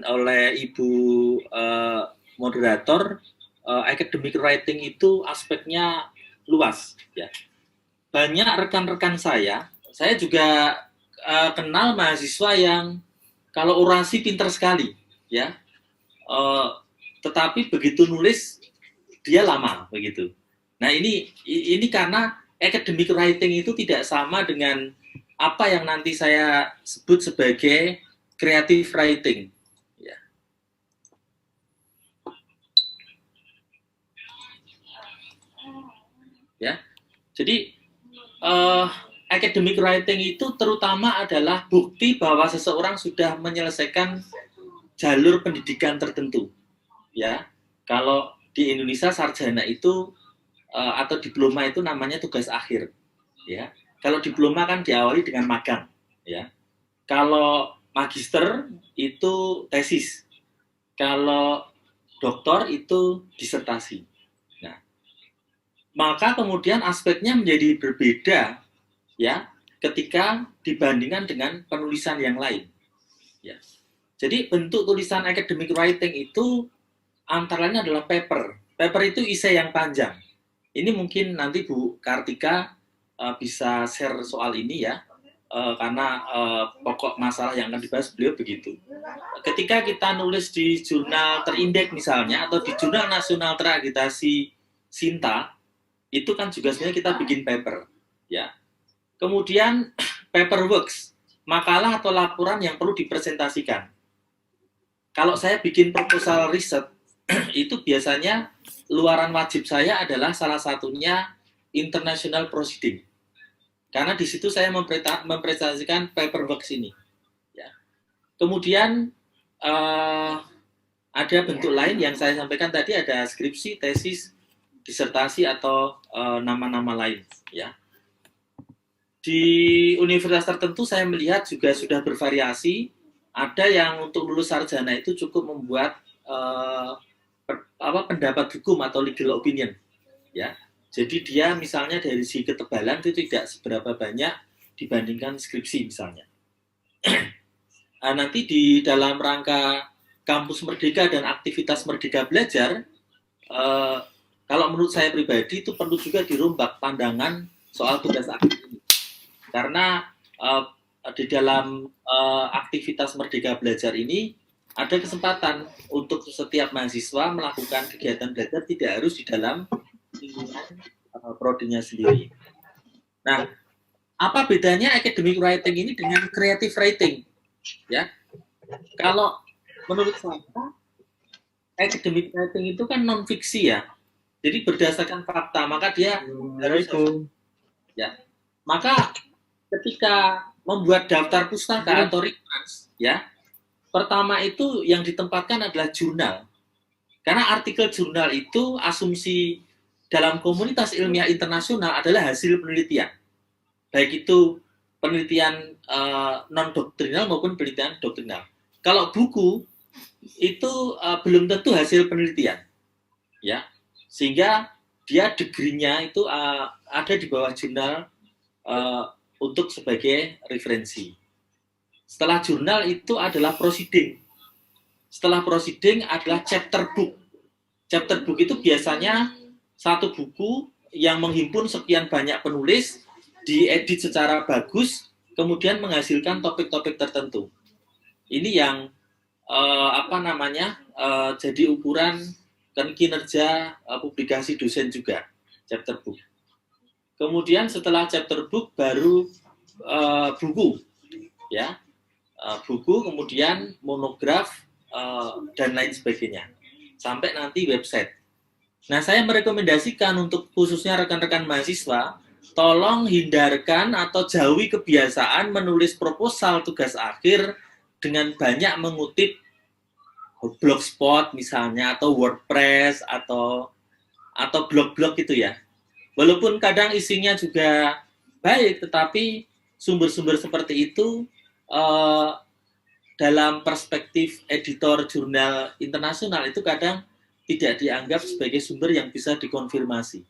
oleh Ibu moderator, academic writing itu aspeknya luas ya. Banyak rekan-rekan saya juga kenal mahasiswa yang kalau orasi pintar sekali ya, tetapi begitu nulis dia lama begitu. Nah ini karena academic writing itu tidak sama dengan apa yang nanti saya sebut sebagai creative writing. Ya, jadi academic writing itu terutama adalah bukti bahwa seseorang sudah menyelesaikan jalur pendidikan tertentu. Ya, kalau di Indonesia sarjana itu atau diploma itu namanya tugas akhir. Ya, kalau diploma kan diawali dengan magang. Ya, kalau magister itu tesis. Kalau doktor itu disertasi. Nah, maka kemudian aspeknya menjadi berbeda ya ketika dibandingkan dengan penulisan yang lain. Ya. Jadi bentuk tulisan academic writing itu antara lain adalah paper. Paper itu esai yang panjang. Ini mungkin nanti Bu Kartika bisa share soal ini ya, karena pokok masalah yang akan dibahas beliau begitu. Ketika kita nulis di jurnal terindeks misalnya, atau di jurnal nasional terakreditasi Sinta, itu kan juga sebenarnya kita bikin paper. Ya. Kemudian paperworks, makalah atau laporan yang perlu dipresentasikan. Kalau saya bikin proposal riset, itu biasanya luaran wajib saya adalah salah satunya international proceeding. Karena di situ saya mempresentasikan paperworks ini. Ya. Kemudian ada bentuk lain yang saya sampaikan tadi, ada skripsi, tesis, disertasi atau nama-nama lain. Ya. Di universitas tertentu saya melihat juga sudah bervariasi. Ada yang untuk lulus sarjana itu cukup membuat pendapat hukum atau legal opinion, ya. Jadi dia misalnya dari segi ketebalan itu tidak seberapa banyak dibandingkan skripsi misalnya. Nanti di dalam rangka kampus Merdeka dan aktivitas Merdeka Belajar, kalau menurut saya pribadi itu perlu juga dirombak pandangan soal tugas akhir ini. Karena di dalam aktivitas Merdeka Belajar ini ada kesempatan untuk setiap mahasiswa melakukan kegiatan belajar tidak harus di dalam lingkungan prodinya sendiri. Nah, apa bedanya academic writing ini dengan creative writing? Ya, kalau menurut saya academic writing itu kan non fiksi ya, jadi berdasarkan fakta, maka dia harus ya. Maka ketika membuat daftar pustaka atau reference, ya, pertama itu yang ditempatkan adalah jurnal. Karena artikel jurnal itu asumsi dalam komunitas ilmiah internasional adalah hasil penelitian. Baik itu penelitian non-doktrinal maupun penelitian doktrinal. Kalau buku itu belum tentu hasil penelitian. Ya. Sehingga dia degree-nya itu ada di bawah jurnal untuk sebagai referensi. Setelah jurnal itu adalah proceeding. Setelah proceeding adalah chapter book. Chapter book itu biasanya satu buku yang menghimpun sekian banyak penulis, diedit secara bagus, kemudian menghasilkan topik-topik tertentu. Ini yang jadi ukuran kinerja publikasi dosen juga, chapter book. Kemudian setelah chapter book baru buku, ya. Buku, kemudian monograf, dan lain sebagainya. Sampai nanti website. Nah, saya merekomendasikan untuk khususnya rekan-rekan mahasiswa, tolong hindarkan atau jauhi kebiasaan menulis proposal tugas akhir dengan banyak mengutip blogspot misalnya, atau WordPress, atau blog-blog gitu ya. Walaupun kadang isinya juga baik, tetapi sumber-sumber seperti itu dalam perspektif editor jurnal internasional itu kadang tidak dianggap sebagai sumber yang bisa dikonfirmasi.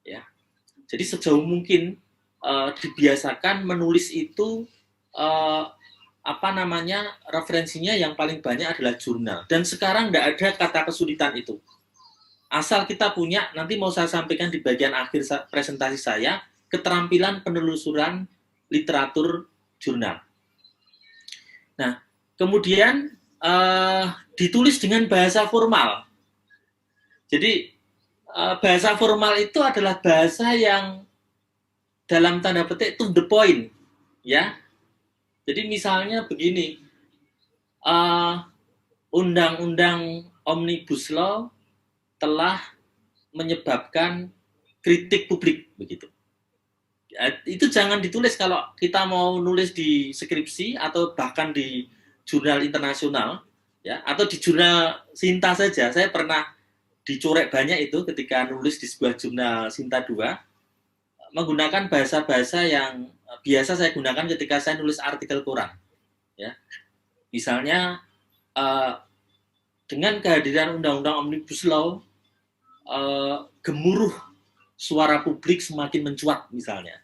Ya. Jadi sejauh mungkin dibiasakan menulis itu apa namanya, referensinya yang paling banyak adalah jurnal. Dan sekarang tidak ada kata kesulitan itu. Asal kita punya, nanti mau saya sampaikan di bagian akhir presentasi saya, keterampilan penelusuran literatur jurnal. Nah, kemudian ditulis dengan bahasa formal. Jadi bahasa formal itu adalah bahasa yang dalam tanda petik to the point, ya. Jadi misalnya begini, undang-undang Omnibus Law telah menyebabkan kritik publik begitu. Ya, itu jangan ditulis kalau kita mau nulis di skripsi atau bahkan di jurnal internasional, ya, atau di jurnal Sinta saja. Saya pernah dicorek banyak itu ketika nulis di sebuah jurnal Sinta 2, menggunakan bahasa-bahasa yang biasa saya gunakan ketika saya nulis artikel koran. Ya. Misalnya, dengan kehadiran Undang-Undang Omnibus Law, gemuruh suara publik semakin mencuat misalnya.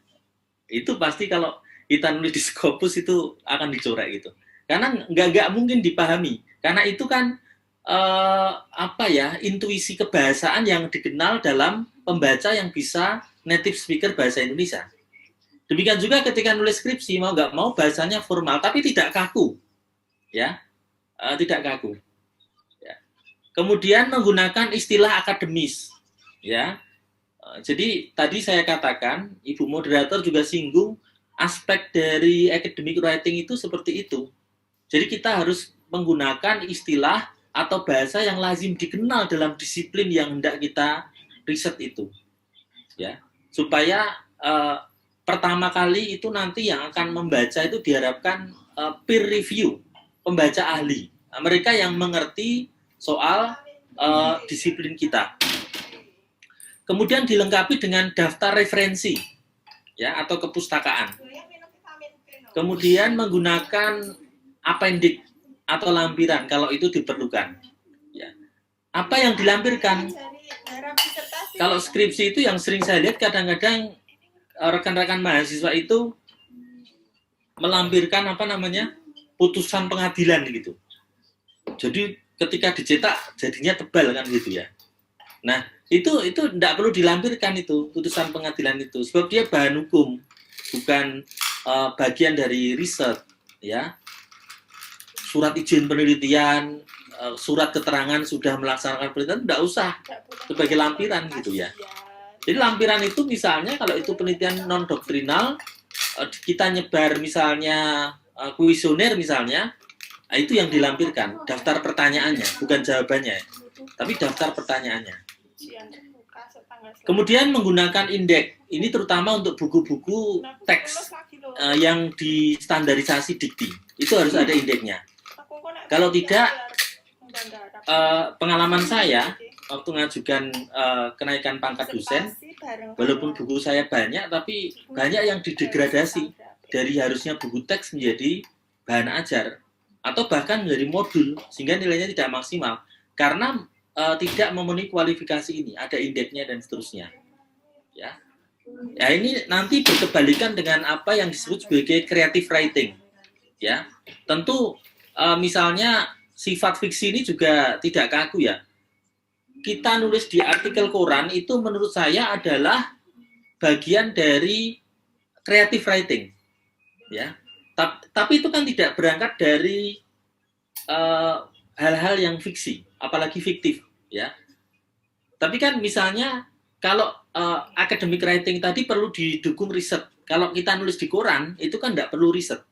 Itu pasti kalau kita nulis di Scopus itu akan dicoret gitu. Karena nggak mungkin dipahami. Karena itu kan intuisi kebahasaan yang dikenal dalam pembaca yang bisa native speaker bahasa Indonesia. Demikian juga ketika nulis skripsi, mau nggak mau bahasanya formal, tapi tidak kaku, ya, tidak kaku. Ya. Kemudian menggunakan istilah akademis, ya. Jadi tadi saya katakan, Ibu Moderator juga singgung aspek dari academic writing itu seperti itu. Jadi kita harus menggunakan istilah atau bahasa yang lazim dikenal dalam disiplin yang hendak kita riset itu, ya, supaya pertama kali itu nanti yang akan membaca itu diharapkan peer review, pembaca ahli, mereka yang mengerti soal disiplin kita. Kemudian dilengkapi dengan daftar referensi, ya, atau kepustakaan. Kemudian menggunakan appendix atau lampiran kalau itu diperlukan. Ya. Apa yang dilampirkan? Kalau skripsi itu yang sering saya lihat kadang-kadang rekan-rekan mahasiswa itu melampirkan putusan pengadilan gitu. Jadi ketika dicetak jadinya tebal kan gitu ya. Nah, itu tidak perlu dilampirkan itu putusan pengadilan itu, sebab dia bahan hukum, bukan bagian dari riset, ya. Surat izin penelitian, surat keterangan sudah melaksanakan penelitian tidak usah sebagai lampiran gitu ya. Jadi lampiran itu misalnya kalau itu penelitian non doktrinal, kita nyebar misalnya kuesioner misalnya, itu yang dilampirkan daftar pertanyaannya, bukan jawabannya, tapi daftar pertanyaannya. Kemudian menggunakan indeks, ini terutama untuk buku-buku teks yang distandarisasi dikti, itu harus ada indeksnya. Kalau tidak, pengalaman saya waktu ngajukan kenaikan pangkat dosen, walaupun buku saya banyak, tapi banyak yang didegradasi dari harusnya buku teks menjadi bahan ajar atau bahkan menjadi modul sehingga nilainya tidak maksimal karena tidak memenuhi kualifikasi ini, ada indeksnya dan seterusnya. Ya, ini nanti berkebalikan dengan apa yang disebut sebagai creative writing. Ya, tentu misalnya sifat fiksi ini juga tidak kaku ya. Kita nulis di artikel koran itu menurut saya adalah bagian dari creative writing, ya. Tapi itu kan tidak berangkat dari hal-hal yang fiksi, apalagi fiktif, ya. Tapi kan misalnya kalau academic writing tadi perlu didukung riset. Kalau kita nulis di koran itu kan tidak perlu riset.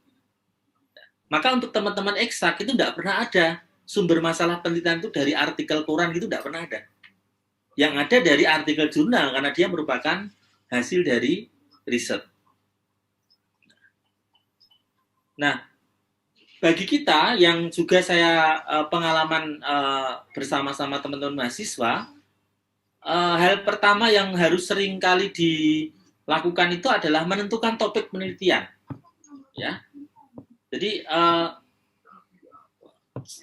Maka untuk teman-teman eksak itu tidak pernah ada sumber masalah penelitian itu dari artikel koran, itu tidak pernah ada. Yang ada dari artikel jurnal karena dia merupakan hasil dari riset. Nah, bagi kita yang juga saya pengalaman bersama-sama teman-teman mahasiswa, hal pertama yang harus sering kali dilakukan itu adalah menentukan topik penelitian. Ya. Jadi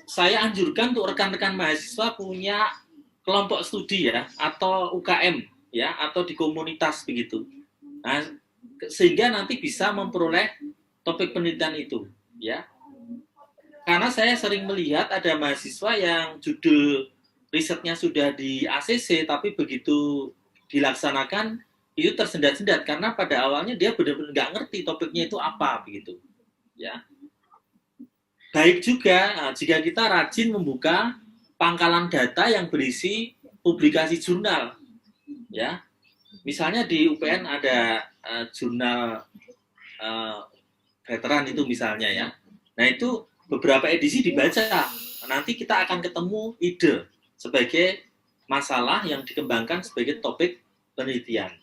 saya anjurkan untuk rekan-rekan mahasiswa punya kelompok studi ya, atau UKM ya, atau di komunitas begitu. Nah, sehingga nanti bisa memperoleh topik penelitian itu, ya. karena saya sering melihat ada mahasiswa yang judul risetnya sudah di ACC, tapi begitu dilaksanakan itu tersendat-sendat karena pada awalnya dia benar-benar nggak ngerti topiknya itu apa begitu. Ya, baik juga jika kita rajin membuka pangkalan data yang berisi publikasi jurnal. Ya, misalnya di UPN ada jurnal veteran itu misalnya ya. Nah itu beberapa edisi dibaca. Nanti kita akan ketemu ide sebagai masalah yang dikembangkan sebagai topik penelitian.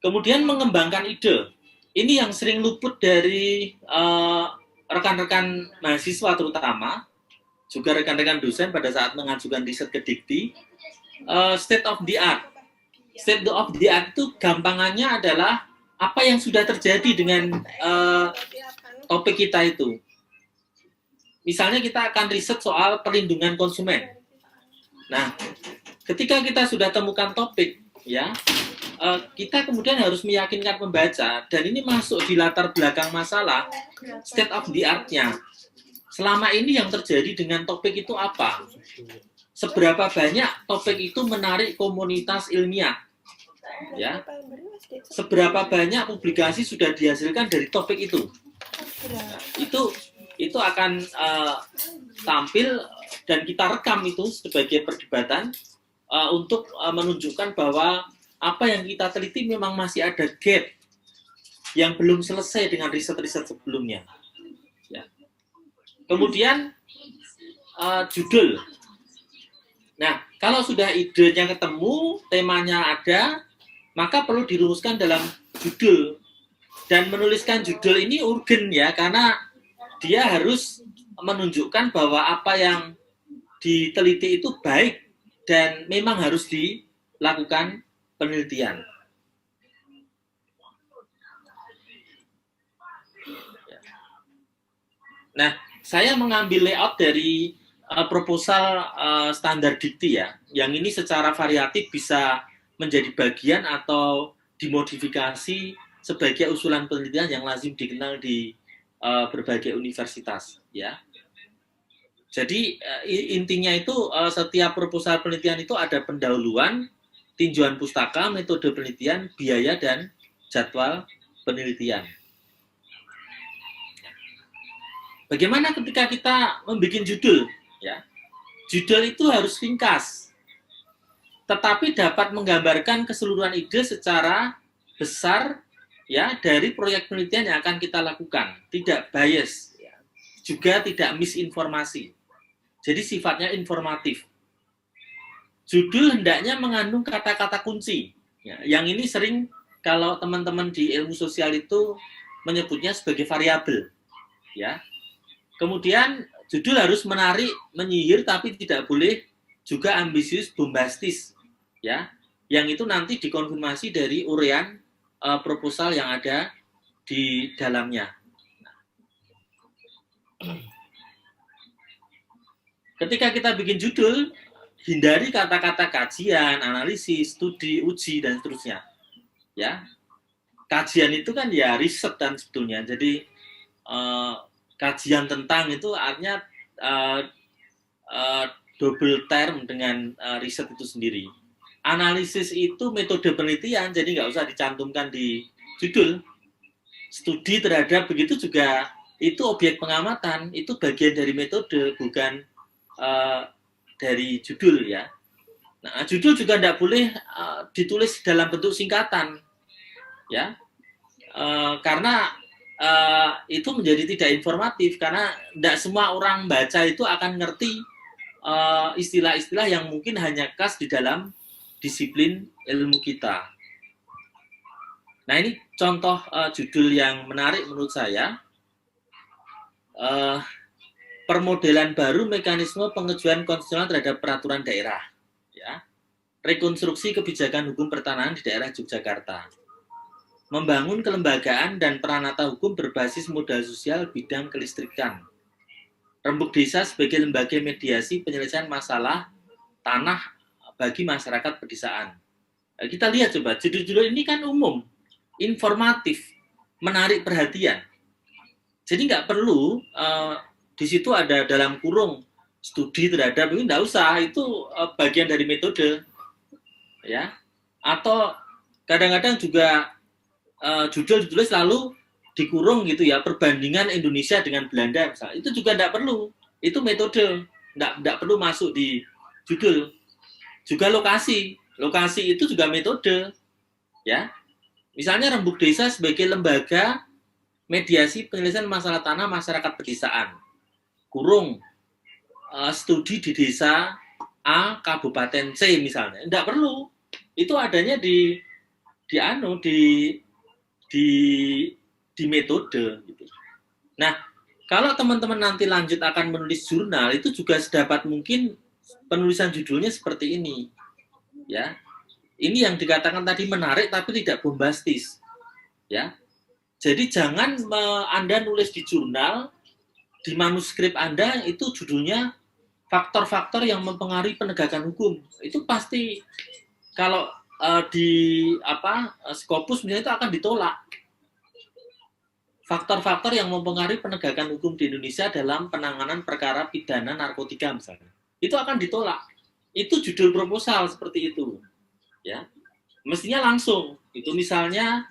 Kemudian mengembangkan ide. Ini yang sering luput dari rekan-rekan mahasiswa terutama, juga rekan-rekan dosen pada saat mengajukan riset ke Dikti, state of the art. State of the art itu gampangannya adalah apa yang sudah terjadi dengan topik kita itu. Misalnya kita akan riset soal perlindungan konsumen. Nah, ketika kita sudah temukan topik, ya, kita kemudian harus meyakinkan pembaca, dan ini masuk di latar belakang masalah state of the art-nya. Selama ini yang terjadi dengan topik itu apa? Seberapa banyak topik itu menarik komunitas ilmiah? Ya, seberapa banyak publikasi sudah dihasilkan dari topik itu? Nah, itu akan tampil dan kita rekam itu sebagai perdebatan untuk menunjukkan bahwa apa yang kita teliti memang masih ada gap yang belum selesai dengan riset-riset sebelumnya. Ya. Kemudian judul. Nah, kalau sudah idenya ketemu, temanya ada, maka perlu dirumuskan dalam judul. Dan menuliskan judul ini urgen ya, karena dia harus menunjukkan bahwa apa yang diteliti itu baik dan memang harus dilakukan penelitian. Nah, saya mengambil layout dari proposal standar Dikti ya, yang ini secara variatif bisa menjadi bagian atau dimodifikasi sebagai usulan penelitian yang lazim dikenal di berbagai universitas ya. Jadi intinya itu setiap proposal penelitian itu ada pendahuluan, tinjauan pustaka, metode penelitian, biaya dan jadwal penelitian. Bagaimana ketika kita membuat judul ya? Judul itu harus ringkas, tetapi dapat menggambarkan keseluruhan ide secara besar ya dari proyek penelitian yang akan kita lakukan, tidak bias, ya. Juga tidak misinformasi. Jadi sifatnya informatif. Judul hendaknya mengandung kata-kata kunci. Ya, yang ini sering kalau teman-teman di ilmu sosial itu menyebutnya sebagai variabel. Ya. Kemudian judul harus menarik, menyihir, tapi tidak boleh juga ambisius, bombastis. Ya, yang itu nanti dikonfirmasi dari urean proposal yang ada di dalamnya. Ketika kita bikin judul, hindari kata-kata kajian, analisis, studi, uji, dan seterusnya. Ya, kajian itu kan ya riset dan sebetulnya. Jadi kajian tentang itu artinya double term dengan riset itu sendiri. Analisis itu metode penelitian, jadi nggak usah dicantumkan di judul. Studi terhadap begitu juga itu objek pengamatan, itu bagian dari metode, bukan dari judul ya. Nah, judul juga tidak boleh ditulis dalam bentuk singkatan, ya, karena itu menjadi tidak informatif, karena tidak semua orang baca itu akan ngerti istilah-istilah yang mungkin hanya khas di dalam disiplin ilmu kita. Nah, ini contoh judul yang menarik menurut saya. Permodelan baru mekanisme pengejuan konstitusional terhadap peraturan daerah. Ya. Rekonstruksi kebijakan hukum pertanahan di daerah Yogyakarta. Membangun kelembagaan dan peranata hukum berbasis modal sosial bidang kelistrikan. Rembuk desa sebagai lembaga mediasi penyelesaian masalah tanah bagi masyarakat pedesaan. Kita lihat coba, judul-judul ini kan umum, informatif, menarik perhatian. Jadi nggak perlu di situ ada dalam kurung studi terhadap ini, enggak usah, itu bagian dari metode, ya. Atau kadang-kadang juga judul-judulnya selalu dikurung gitu ya, perbandingan Indonesia dengan Belanda misalnya, itu juga enggak perlu, itu metode, enggak perlu masuk di judul. Juga lokasi itu juga metode, ya. Misalnya Rembuk Desa sebagai lembaga mediasi penyelesaian masalah tanah masyarakat pedesaan, kurung studi di desa A Kabupaten C misalnya, enggak perlu, itu adanya di di metode gitu. Nah, kalau teman-teman nanti lanjut akan menulis jurnal, itu juga sedapat mungkin penulisan judulnya seperti ini, ya. Ini yang dikatakan tadi menarik tapi tidak bombastis, ya. Jadi jangan Anda nulis di jurnal, di manuskrip Anda itu judulnya faktor-faktor yang mempengaruhi penegakan hukum. Itu pasti kalau di Scopus misalnya itu akan ditolak. Faktor-faktor yang mempengaruhi penegakan hukum di Indonesia dalam penanganan perkara pidana narkotika misalnya, itu akan ditolak. Itu judul proposal seperti itu, ya. Mestinya langsung itu, misalnya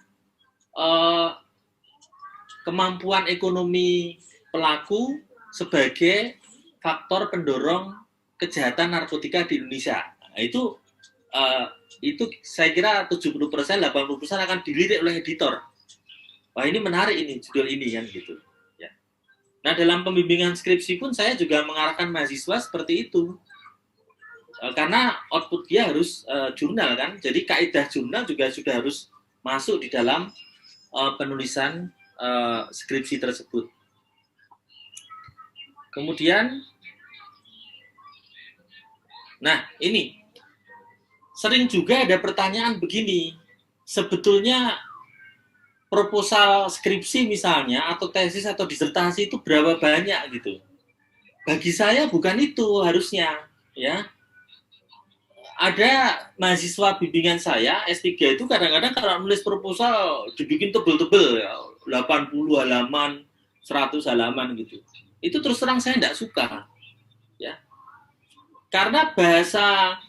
kemampuan ekonomi pelaku sebagai faktor pendorong kejahatan narkotika di Indonesia. Nah, itu saya kira 70%, 80% akan dilirik oleh editor. Wah, ini menarik ini, judul ini kan gitu. Ya. Nah, dalam pembimbingan skripsi pun saya juga mengarahkan mahasiswa seperti itu. Karena output dia harus jurnal kan. Jadi kaidah jurnal juga sudah harus masuk di dalam penulisan skripsi tersebut. Kemudian, nah ini sering juga ada pertanyaan begini, sebetulnya proposal skripsi misalnya atau tesis atau disertasi itu berapa banyak gitu. Bagi saya bukan itu harusnya, ya. Ada mahasiswa bimbingan saya S3 itu kadang-kadang kalau nulis proposal dibikin tebel-tebel ya, 80 halaman, 100 halaman gitu. Itu terus terang saya tidak suka, ya. Karena bahasa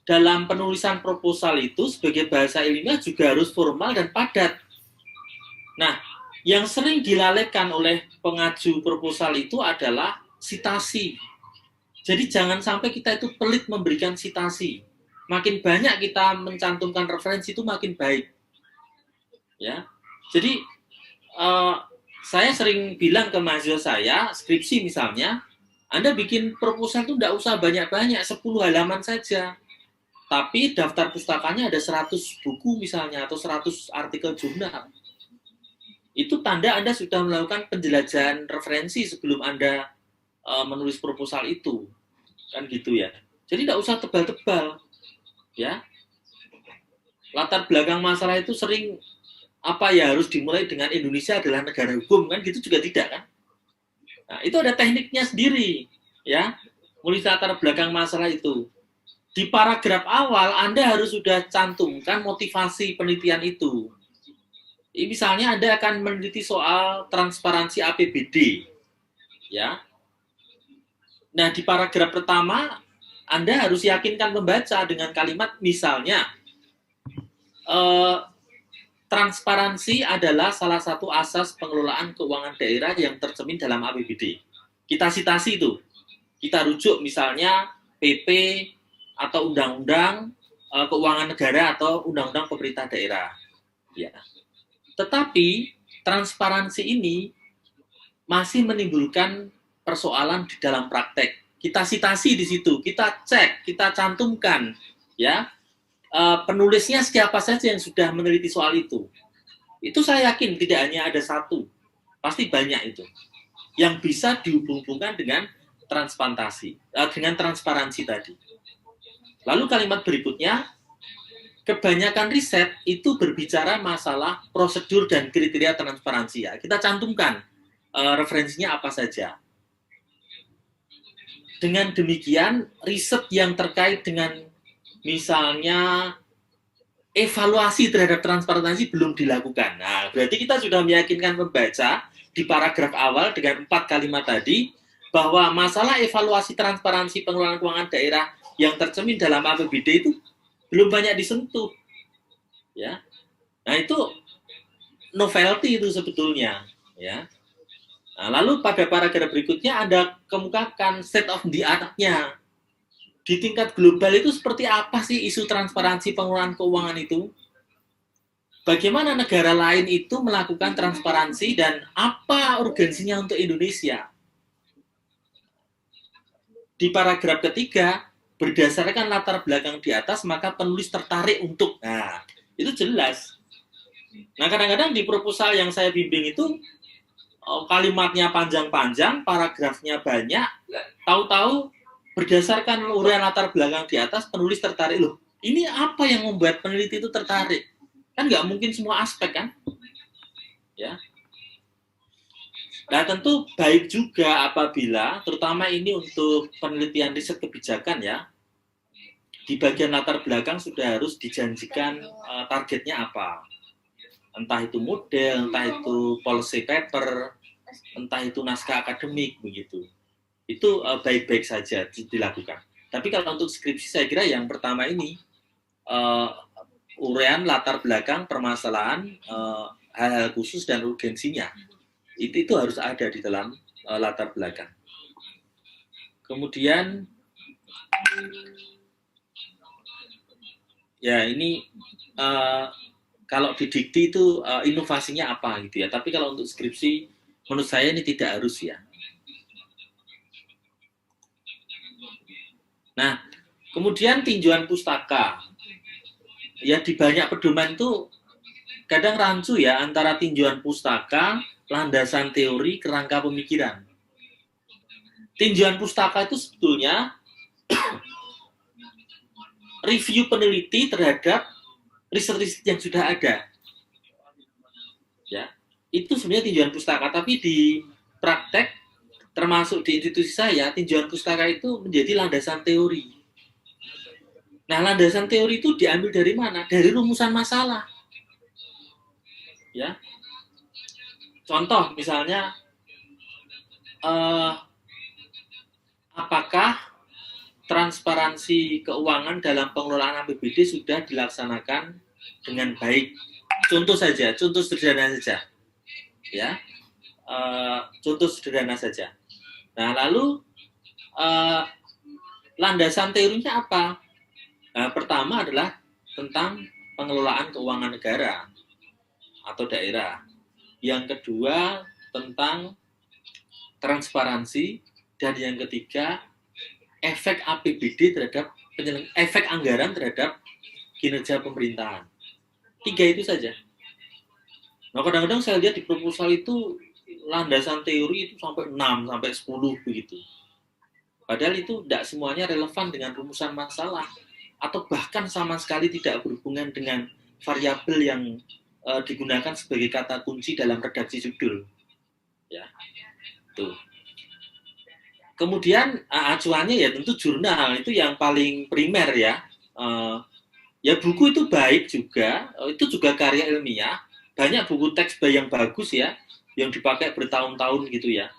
dalam penulisan proposal itu sebagai bahasa ilmiah juga harus formal dan padat. Nah, yang sering dilalaikan oleh pengaju proposal itu adalah sitasi. Jadi jangan sampai kita itu pelit memberikan sitasi. Makin banyak kita mencantumkan referensi itu makin baik, ya. Jadi saya sering bilang ke mahasiswa saya, skripsi misalnya, Anda bikin proposal itu tidak usah banyak-banyak, 10 halaman saja. Tapi daftar pustakanya ada 100 buku misalnya, atau 100 artikel jurnal. Itu tanda Anda sudah melakukan penjelajahan referensi sebelum Anda menulis proposal itu. Kan gitu ya. Jadi tidak usah tebal-tebal, ya. Latar belakang masalah itu sering harus dimulai dengan Indonesia adalah negara hukum, kan gitu juga tidak kan. Nah, itu ada tekniknya sendiri, ya. Menulis latar belakang masalah itu. Di paragraf awal Anda harus sudah cantumkan motivasi penelitian itu. Misalnya Anda akan meneliti soal transparansi APBD, ya. Nah, di paragraf pertama Anda harus yakinkan pembaca dengan kalimat misalnya transparansi adalah salah satu asas pengelolaan keuangan daerah yang tercermin dalam APBD. Kita sitasi itu, kita rujuk misalnya PP atau Undang-Undang Keuangan Negara atau Undang-Undang Pemerintah Daerah, ya. Tetapi transparansi ini masih menimbulkan persoalan di dalam praktek. Kita sitasi di situ, kita cek, kita cantumkan, ya. Penulisnya siapa saja yang sudah meneliti soal itu. Itu saya yakin tidak hanya ada satu, pasti banyak itu yang bisa dihubung-hubungkan dengan transparansi tadi. Lalu kalimat berikutnya, kebanyakan riset itu berbicara masalah prosedur dan kriteria transparansi, ya. Kita cantumkan referensinya apa saja. Dengan demikian, riset yang terkait dengan misalnya evaluasi terhadap transparansi belum dilakukan. Nah, berarti kita sudah meyakinkan pembaca di paragraf awal dengan 4 kalimat tadi bahwa masalah evaluasi transparansi pengelolaan keuangan daerah yang tercermin dalam APBD itu belum banyak disentuh, ya. Nah itu novelty itu sebetulnya, ya. Nah, lalu pada paragraf berikutnya Anda kemukakan state of the art-nya. Di tingkat global itu seperti apa sih isu transparansi pengelolaan keuangan itu? Bagaimana negara lain itu melakukan transparansi dan apa urgensinya untuk Indonesia? Di paragraf ketiga, berdasarkan latar belakang di atas, maka penulis tertarik untuk, nah, itu jelas. Nah, kadang-kadang di proposal yang saya bimbing itu, kalimatnya panjang-panjang, paragrafnya banyak, tahu-tahu berdasarkan uraian latar belakang di atas, penulis tertarik, loh, ini apa yang membuat peneliti itu tertarik? Kan nggak mungkin semua aspek kan, ya. Nah tentu baik juga apabila, terutama ini untuk penelitian riset kebijakan ya, di bagian latar belakang sudah harus dijanjikan targetnya apa, entah itu model, entah itu policy paper, entah itu naskah akademik begitu. Itu baik-baik saja dilakukan. Tapi kalau untuk skripsi saya kira yang pertama ini uraian latar belakang permasalahan, hal-hal khusus dan urgensinya itu harus ada di dalam latar belakang. Kemudian ya ini kalau di dikti itu inovasinya apa gitu ya. Tapi kalau untuk skripsi menurut saya ini tidak harus ya. Nah, kemudian tinjauan pustaka. Ya di banyak pedoman itu kadang rancu ya antara tinjauan pustaka, landasan teori, kerangka pemikiran. Tinjauan pustaka itu sebetulnya review peneliti terhadap riset-riset yang sudah ada. Ya, itu sebenarnya tinjauan pustaka, tapi di praktek termasuk di institusi saya, tinjauan pustaka itu menjadi landasan teori. Nah, landasan teori itu diambil dari mana? Dari rumusan masalah. Ya. Contoh misalnya apakah transparansi keuangan dalam pengelolaan APBD sudah dilaksanakan dengan baik? Contoh saja, contoh sederhana saja. Ya. Contoh sederhana saja. Nah, lalu landasan teorinya apa? Nah, pertama adalah tentang pengelolaan keuangan negara atau daerah. Yang kedua tentang transparansi, dan yang ketiga efek APBD terhadap efek anggaran terhadap kinerja pemerintahan. 3 itu saja. Nah, kadang-kadang saya lihat di proposal itu landasan teori itu sampai 6 sampai 10 begitu. Padahal itu tidak semuanya relevan dengan rumusan masalah, atau bahkan sama sekali tidak berhubungan dengan variabel yang digunakan sebagai kata kunci dalam redaksi judul. Ya, tuh. Kemudian acuannya ya tentu jurnal, itu yang paling primer ya. Ya buku itu baik juga, itu juga karya ilmiah. Banyak buku teks yang bagus ya, yang dipakai bertahun-tahun gitu ya.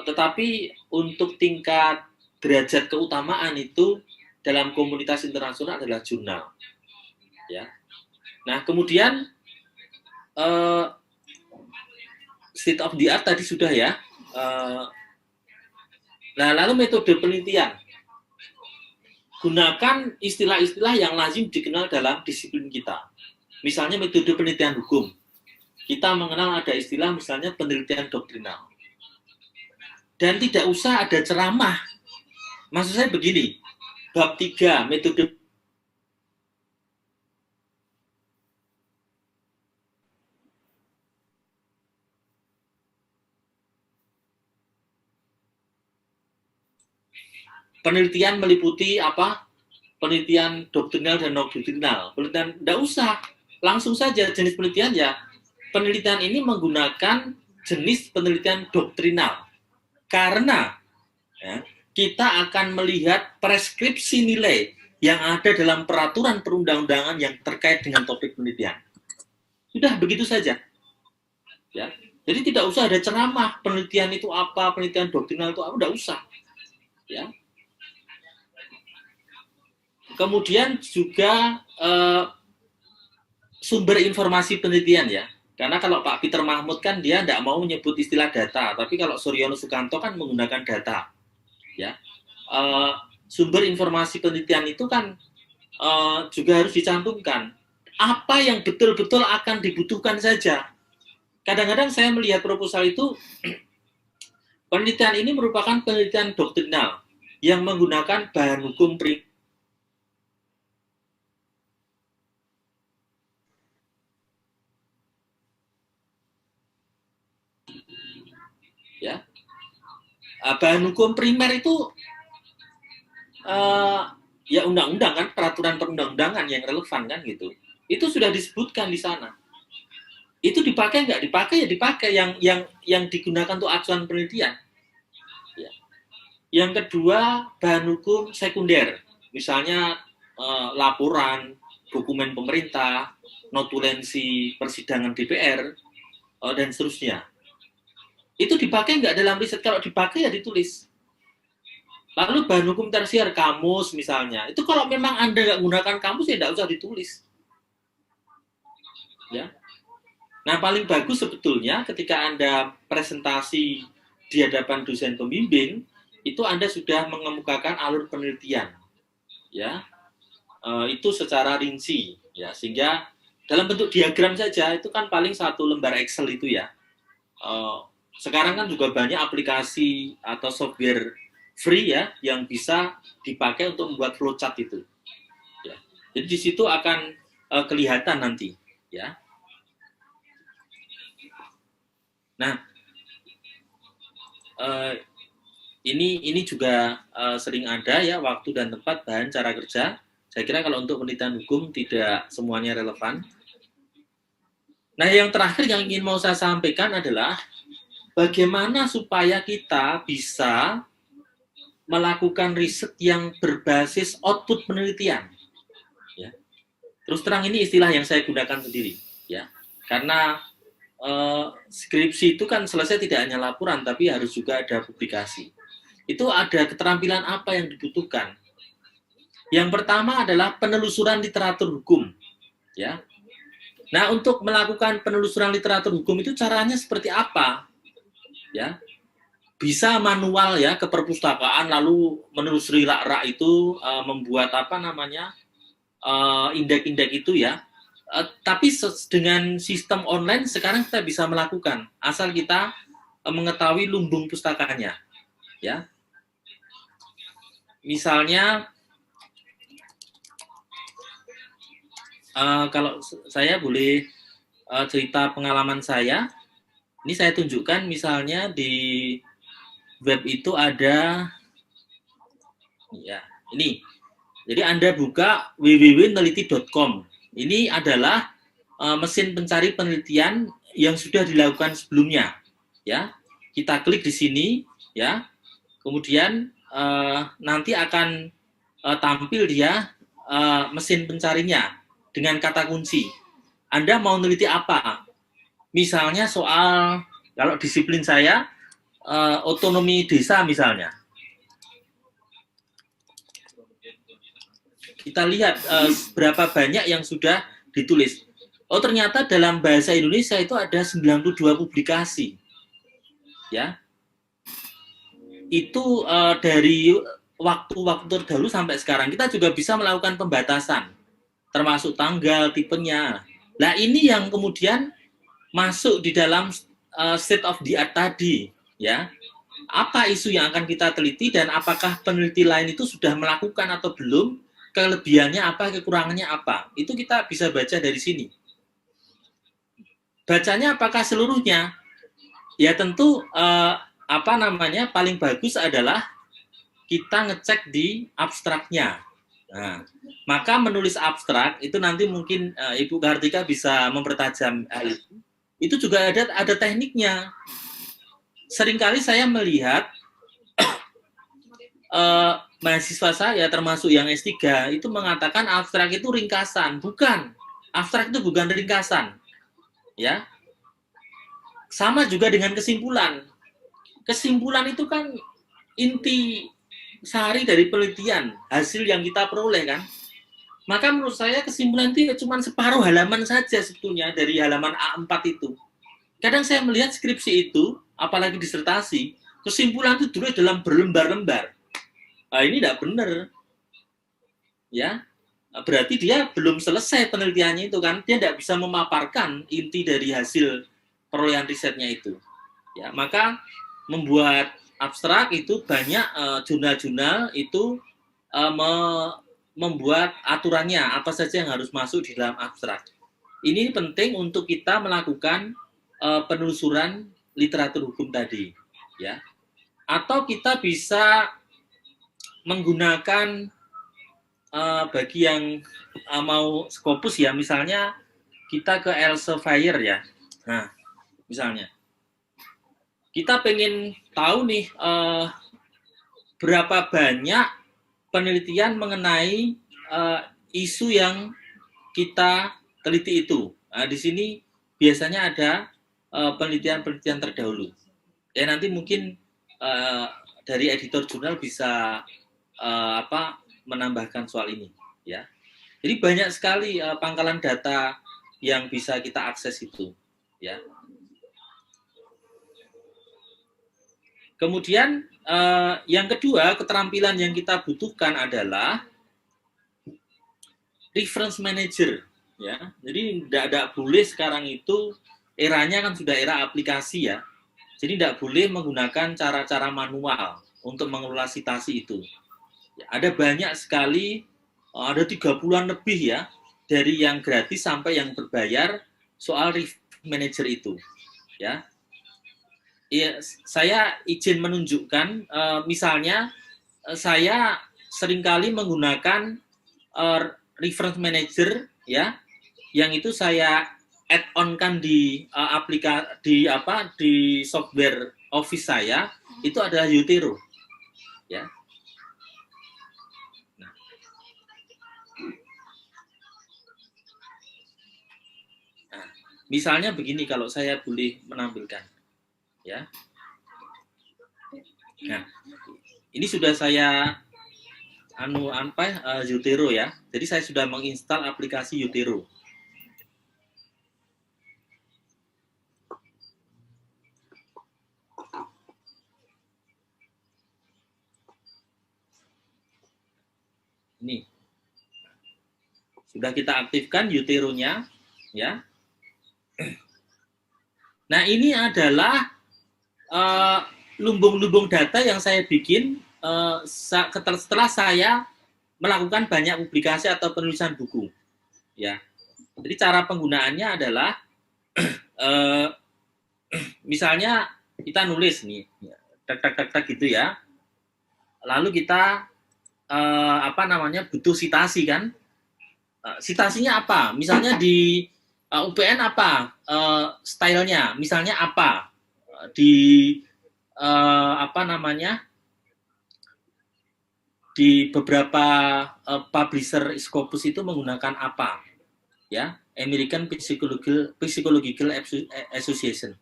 Tetapi untuk tingkat derajat keutamaan itu dalam komunitas internasional adalah jurnal. Ya. Nah, kemudian state of the art tadi sudah ya. Nah, lalu metode penelitian. Gunakan istilah-istilah yang lazim dikenal dalam disiplin kita. Misalnya metode penelitian hukum. Kita mengenal ada istilah misalnya penelitian doktrinal. Dan tidak usah ada ceramah. Maksud saya begini, bab 3 metode penelitian meliputi apa? Penelitian doktrinal dan non-doktrinal. Penelitian tidak usah, langsung saja jenis penelitian ya. Penelitian ini menggunakan jenis penelitian doktrinal. Karena ya, kita akan melihat preskripsi nilai yang ada dalam peraturan perundang-undangan yang terkait dengan topik penelitian. Sudah begitu saja. Ya. Jadi tidak usah ada ceramah, penelitian itu apa, penelitian doktrinal itu apa, tidak usah. Ya. Kemudian juga sumber informasi penelitian ya. Karena kalau Pak Peter Mahmud kan dia tidak mau menyebut istilah data, tapi kalau Suryono Sukanto kan menggunakan data. Ya. Sumber informasi penelitian itu kan juga harus dicantumkan. Apa yang betul-betul akan dibutuhkan saja. Kadang-kadang saya melihat proposal itu, penelitian ini merupakan penelitian doktrinal yang menggunakan bahan hukum primer. Ya, bahan hukum primer itu ya undang-undang kan, peraturan perundang-undangan yang relevan kan gitu. Itu sudah disebutkan di sana. Itu dipakai nggak dipakai ya dipakai yang digunakan untuk acuan penelitian. Ya. Yang kedua, bahan hukum sekunder, misalnya laporan, dokumen pemerintah, notulensi persidangan DPR dan seterusnya. Itu dipakai nggak dalam riset? Kalau dipakai ya ditulis. Lalu bahan hukum tersier, kamus misalnya, itu kalau memang Anda nggak menggunakan kamus ya nggak usah ditulis. Ya. Nah, paling bagus sebetulnya ketika Anda presentasi di hadapan dosen pembimbing, itu Anda sudah mengemukakan alur penelitian. Ya. Itu secara rinci ya, sehingga dalam bentuk diagram saja itu kan paling satu lembar Excel itu ya. Sekarang kan juga banyak aplikasi atau software free ya yang bisa dipakai untuk membuat flowchart itu. Ya. Jadi di situ akan kelihatan nanti ya. Nah, ini juga sering ada ya, waktu dan tempat, bahan, cara kerja. Saya kira kalau untuk penelitian hukum tidak semuanya relevan. Nah, yang terakhir yang ingin mau saya sampaikan adalah bagaimana supaya kita bisa melakukan riset yang berbasis output penelitian. Ya. Terus terang ini istilah yang saya gunakan sendiri, ya, karena skripsi itu kan selesai tidak hanya laporan, tapi harus juga ada publikasi. Itu ada keterampilan apa yang dibutuhkan? Yang pertama adalah penelusuran literatur hukum, ya. Nah, untuk melakukan penelusuran literatur hukum itu caranya seperti apa? Ya, bisa manual ya, ke perpustakaan lalu menelusuri rak-rak itu, membuat apa namanya indeks-indeks itu ya. Tapi dengan sistem online sekarang kita bisa melakukan asal kita mengetahui lumbung pustakanya ya. Misalnya kalau saya boleh cerita pengalaman saya, ini saya tunjukkan misalnya di web itu ada ya, ini. Jadi Anda buka www.neliti.com. Ini adalah mesin pencari penelitian yang sudah dilakukan sebelumnya. Ya, kita klik di sini, ya. Kemudian nanti akan tampil dia mesin pencarinya dengan kata kunci. Anda mau meneliti apa? Misalnya soal, kalau disiplin saya otonomi desa misalnya. Kita lihat berapa banyak yang sudah ditulis. Oh, ternyata dalam bahasa Indonesia itu ada 92 publikasi. Ya. Itu dari waktu-waktu terdahulu sampai sekarang. Kita juga bisa melakukan pembatasan, termasuk tanggal, tipenya. Nah, ini yang kemudian masuk di dalam state of the art tadi, ya. Apa isu yang akan kita teliti dan apakah peneliti lain itu sudah melakukan atau belum? Kelebihannya apa, kekurangannya apa? Itu kita bisa baca dari sini. Bacanya apakah seluruhnya? Ya tentu apa namanya, paling bagus adalah kita ngecek di abstraknya. Nah, maka menulis abstrak itu nanti mungkin Ibu Kartika bisa mempertajam hal itu. Itu juga ada tekniknya. Seringkali saya melihat mahasiswa saya termasuk yang S3 itu mengatakan abstrak itu ringkasan. Bukan. Abstrak itu bukan ringkasan. Ya. sama juga dengan kesimpulan. Kesimpulan itu kan inti sari dari penelitian, hasil yang kita peroleh kan. Maka menurut saya kesimpulan itu cuma separuh halaman saja sebetulnya dari halaman A4 itu. Kadang saya melihat skripsi itu, apalagi disertasi, kesimpulan itu ditulis dalam berlembar-lembar. Nah, ini tidak benar. Ya, berarti dia belum selesai penelitiannya itu kan, dia tidak bisa memaparkan inti dari hasil perolehan risetnya itu. Ya, maka membuat abstrak itu banyak jurnal-jurnal itu membuat aturannya apa saja yang harus masuk di dalam abstrak. Ini penting untuk kita melakukan penelusuran literatur hukum tadi, ya. Atau kita bisa menggunakan bagi yang mau Scopus ya, misalnya kita ke Elsevier ya. Nah, misalnya kita pengen tahu nih berapa banyak penelitian mengenai isu yang kita teliti itu. Nah, di sini biasanya ada penelitian-penelitian terdahulu. Ya nanti mungkin dari editor jurnal bisa menambahkan soal ini, ya. Jadi banyak sekali pangkalan data yang bisa kita akses itu, ya. Kemudian yang kedua, keterampilan yang kita butuhkan adalah reference manager, ya. Jadi tidak boleh sekarang itu eranya kan sudah era aplikasi ya. Jadi tidak boleh menggunakan cara-cara manual untuk mengelola citasi itu. Ya, ada banyak sekali, ada 30-an lebih ya, dari yang gratis sampai yang berbayar soal reference manager itu. Ya, ya, saya izin menunjukkan, misalnya saya seringkali menggunakan reference manager ya, yang itu saya add-on-kan di di software Office saya, itu adalah Yotero ya. Nah, misalnya begini, kalau saya boleh menampilkan ya. Nah, ini sudah saya Yotero ya. Jadi saya sudah menginstal aplikasi Yotero. Ini sudah kita aktifkan Yotero-nya ya. Nah, ini adalah lumbung-lumbung data yang saya bikin setelah saya melakukan banyak publikasi atau penulisan buku ya. Jadi cara penggunaannya adalah misalnya kita nulis nih tak gitu ya, lalu kita butuh citasi kan, citasinya apa, misalnya di UPN apa stylenya, misalnya apa di di beberapa publisher Scopus itu menggunakan apa ya, American Psychological Association.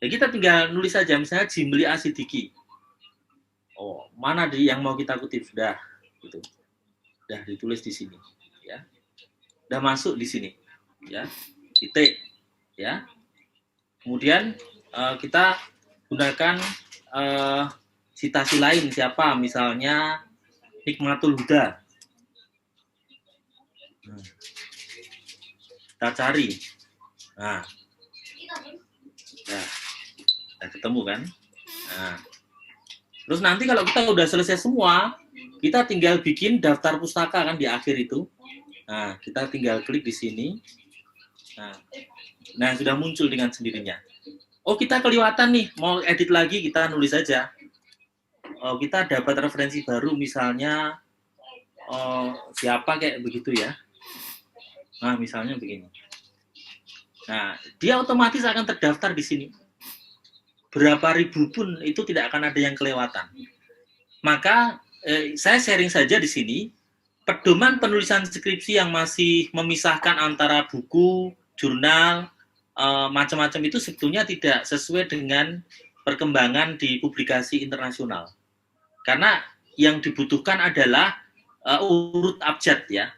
Ya, kita tinggal nulis saja, misalnya Jimli Asidiki. Oh, mana dari yang mau kita kutip, sudah gitu. Sudah ditulis di sini ya. Sudah masuk di sini ya. Titik ya. Kemudian kita gunakan citasi lain, siapa, misalnya Hikmatul Huda. Kita cari. Nah, ketemu kan. Nah, terus nanti kalau kita udah selesai semua, kita tinggal bikin daftar pustaka kan di akhir itu. Nah, kita tinggal klik di sini. Nah, sudah muncul dengan sendirinya. Oh, kita kelewatan nih, mau edit lagi, kita nulis saja. Oh, kita dapat referensi baru, misalnya siapa kayak begitu ya. Nah, misalnya begini. Nah, dia otomatis akan terdaftar di sini. Berapa ribu pun itu tidak akan ada yang kelewatan. Maka saya sharing saja di sini pedoman penulisan skripsi yang masih memisahkan antara buku, jurnal, macam-macam itu sebetulnya tidak sesuai dengan perkembangan di publikasi internasional. Karena yang dibutuhkan adalah urut abjad ya.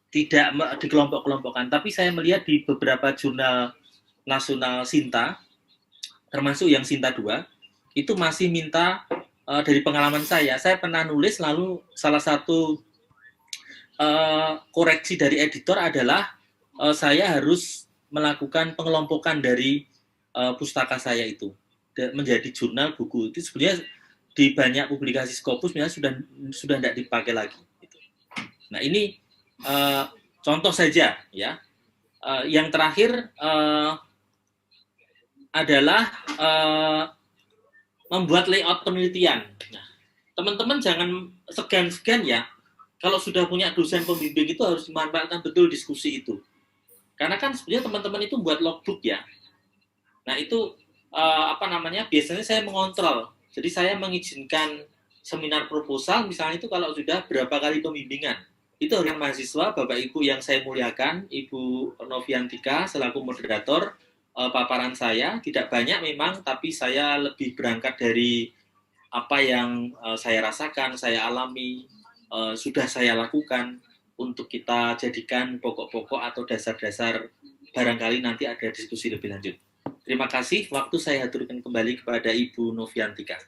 Tidak dikelompok-kelompokkan, tapi saya melihat di beberapa jurnal nasional Sinta, termasuk yang Sinta 2, itu masih minta dari pengalaman saya pernah nulis, lalu salah satu koreksi dari editor adalah saya harus melakukan pengelompokan dari pustaka saya itu menjadi jurnal buku. Itu sebenarnya di banyak publikasi Scopus sudah tidak dipakai lagi. Nah ini contoh saja ya. Yang terakhir adalah membuat layout penelitian. Nah, teman-teman jangan segan-segan ya. Kalau sudah punya dosen pembimbing itu harus dimanfaatkan betul diskusi itu. Karena kan sebenarnya teman-teman itu buat logbook ya. Nah itu biasanya saya mengontrol. Jadi saya mengizinkan seminar proposal misalnya itu kalau sudah berapa kali pembimbingan. Itu orang mahasiswa, Bapak Ibu yang saya muliakan, Ibu Noviantika selaku moderator, paparan saya tidak banyak memang, tapi saya lebih berangkat dari apa yang saya rasakan, saya alami, sudah saya lakukan untuk kita jadikan pokok-pokok atau dasar-dasar, barangkali nanti ada diskusi lebih lanjut. Terima kasih, waktu saya haturkan kembali kepada Ibu Noviantika.